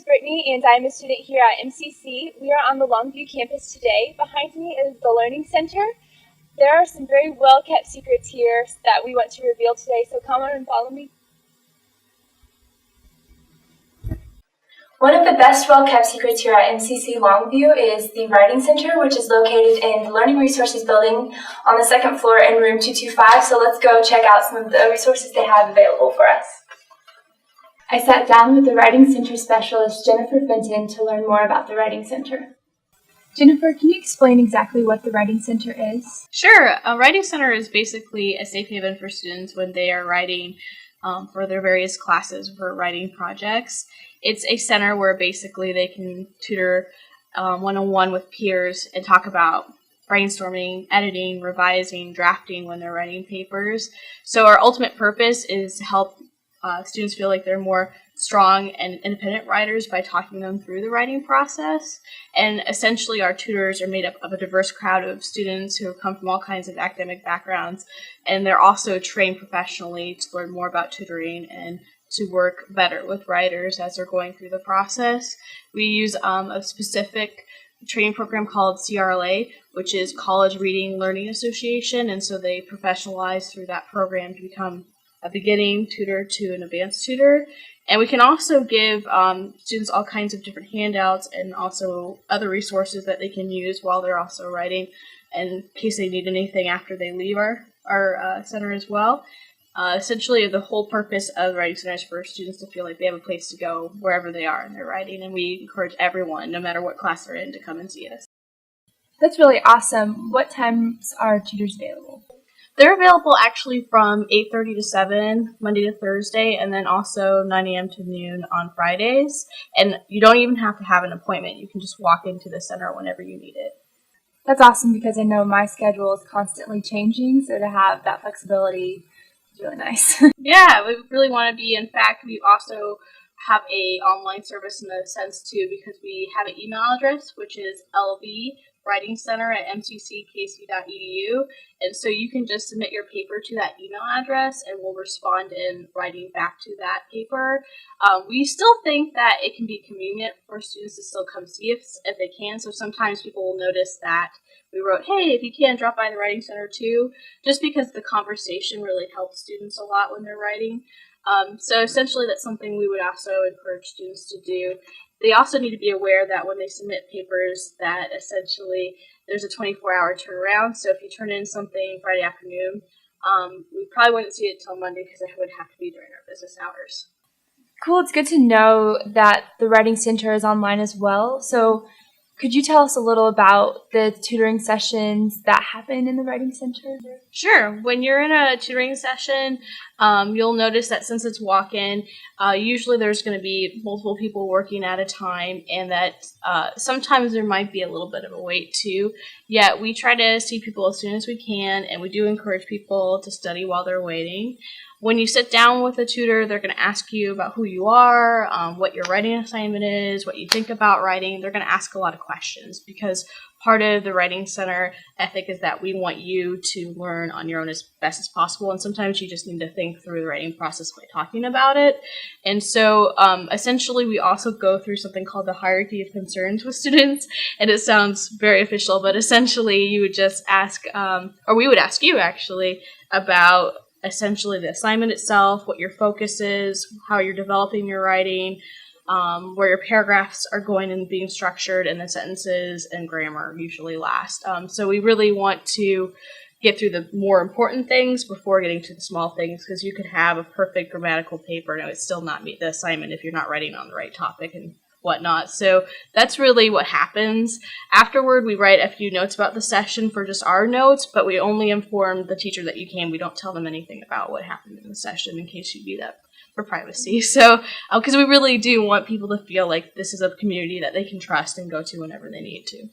is Brittany, and I'm a student here at MCC. We are on the Longview campus today. Behind me is the Learning Center. There are some very well-kept secrets here that we want to reveal today, so come on and follow me. One of the best well-kept secrets here at MCC-Longview is the Writing Center, which is located in the Learning Resources building on the second floor in room 225. So let's go check out some of the resources they have available for us. I sat down with the Writing Center specialist, Jennifer Fenton, to learn more about the Writing Center. Jennifer, can you explain exactly what the Writing Center is? Sure. A Writing Center is basically a safe haven for students when they are writing for their various classes for writing projects. It's a center where basically they can tutor one-on-one with peers and talk about brainstorming, editing, revising, drafting when they're writing papers. So our ultimate purpose is to help students feel like they're more strong and independent writers by talking them through the writing process. And essentially our tutors are made up of a diverse crowd of students who have come from all kinds of academic backgrounds, and they're also trained professionally to learn more about tutoring and to work better with writers as they're going through the process. We use a specific training program called CRLA, which is College Reading Learning Association, and so they professionalize through that program to become a beginning tutor to an advanced tutor. And we can also give students all kinds of different handouts and also other resources that they can use while they're also writing in case they need anything after they leave our center as well. Essentially, the whole purpose of the Writing Center is for students to feel like they have a place to go wherever they are in their writing, and we encourage everyone, no matter what class they're in, to come and see us. That's really awesome. What times are tutors available? They're available actually from 8:30 to 7, Monday to Thursday, and then also 9 a.m. to noon on Fridays. And you don't even have to have an appointment. You can just walk into the center whenever you need it. That's awesome because I know my schedule is constantly changing, so to have that flexibility is really nice. Yeah, we really want to be. In fact, we also have a online service in a sense too, because we have an email address, which is lvwritingcenter@mcckc.edu, and so you can just submit your paper to that email address and we'll respond in writing back to that paper. We still think that it can be convenient for students to still come see us if they can, so sometimes people will notice that we wrote, hey, if you can, drop by the Writing Center too, just because the conversation really helps students a lot when they're writing. So essentially that's something we would also encourage students to do. They also need to be aware that when they submit papers that essentially there's a 24-hour turnaround. So if you turn in something Friday afternoon, we probably wouldn't see it till Monday because it would have to be during our business hours. Cool. It's good to know that the Writing Center is online as well. So could you tell us a little about the tutoring sessions that happen in the Writing Center? Sure. When you're in a tutoring session, you'll notice that since it's walk-in, usually there's going to be multiple people working at a time, and that sometimes there might be a little bit of a wait too. Yet we try to see people as soon as we can, and we do encourage people to study while they're waiting. When you sit down with a tutor, they're going to ask you about who you are, what your writing assignment is, what you think about writing. They're going to ask a lot of questions because part of the Writing Center ethic is that we want you to learn on your own as best as possible, and sometimes you just need to think through the writing process by talking about it. And so essentially we also go through something called the hierarchy of concerns with students, and it sounds very official, but essentially you would just ask, or we would ask you actually, about essentially the assignment itself, what your focus is, how you're developing your writing, where your paragraphs are going and being structured, and the sentences and grammar usually last. So we really want to get through the more important things before getting to the small things, because you could have a perfect grammatical paper and it would still not meet the assignment if you're not writing on the right topic and whatnot. So that's really what happens. Afterward, we write a few notes about the session for just our notes, but we only inform the teacher that you came. We don't tell them anything about what happened in the session in case you need that for privacy. So, because we really do want people to feel like this is a community that they can trust and go to whenever they need to.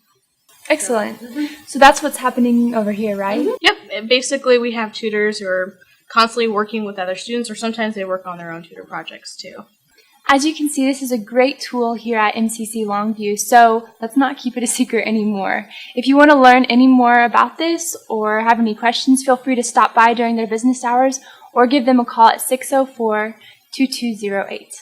Excellent. So that's what's happening over here, right? Mm-hmm. Yep. And basically, we have tutors who are constantly working with other students, or sometimes they work on their own tutor projects too. As you can see, this is a great tool here at MCC-Longview, so let's not keep it a secret anymore. If you want to learn any more about this or have any questions, feel free to stop by during their business hours or give them a call at 604-2208.